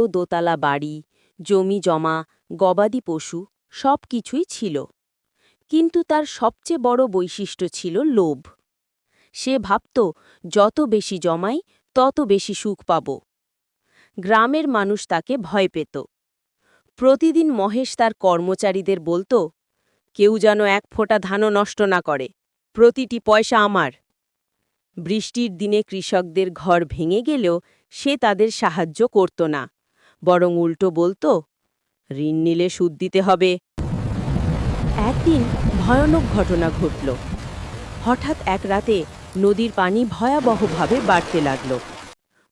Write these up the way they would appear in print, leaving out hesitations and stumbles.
দোতলা বাড়ি, জমি জমা, গবাদি পশু সব কিছুই ছিল। কিন্তু তার সবচেয়ে বড় বৈশিষ্ট্য ছিল লোভ। সে ভাবত, যত বেশি জমাই তত বেশি সুখ পাব। গ্রামের মানুষ তাকে ভয় পেত। প্রতিদিন মহেশ তার কর্মচারীদের বলত, কেউ যেন এক ফোঁটা ধানও নষ্ট না করে, প্রতিটি পয়সা আমার। বৃষ্টির দিনে কৃষকদের ঘর ভেঙে গেলেও সে তাদের সাহায্য করত না, বরং উল্টো বলত, ঋণ নিলে সুদ দিতে হবে। একদিন ভয়ানক ঘটনা ঘটল। হঠাৎ এক রাতে নদীর পানি ভয়াবহভাবে বাড়তে লাগল।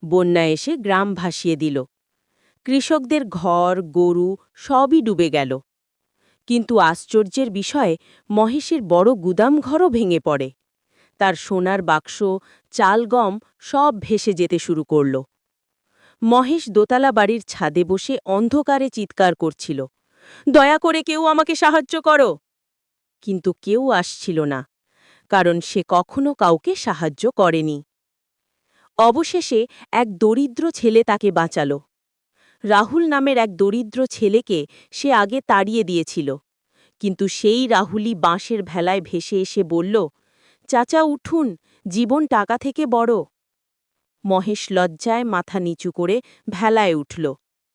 বন্যা এসে গ্রাম ভাসিয়ে দিল। কৃষকদের ঘর, গরু সবই ডুবে গেল। কিন্তু আশ্চর্যের বিষয়, মহেশের বড় গুদামঘরও ভেঙে পড়ে। তার সোনার বাক্স, চাল, গম সব ভেসে যেতে শুরু করল। মহেশ দোতলা বাড়ির ছাদে বসে অন্ধকারে চিৎকার করছিল, দয়া করে কেউ আমাকে সাহায্য করো। কিন্তু কেউ আসছিল না, কারণ সে কখনো কাউকে সাহায্য করেনি। অবশেষে এক দরিদ্র ছেলে তাকে বাঁচাল। রাহুল নামের এক দরিদ্র ছেলেকে সে আগে তাড়িয়ে দিয়েছিল, কিন্তু সেই রাহুলই বাঁশের ভেলায় ভেসে এসে বলল, চাচা উঠুন, জীবন টাকা থেকে বড়। মহেশ লজ্জায় মাথা নিচু করে ভেলায় উঠল।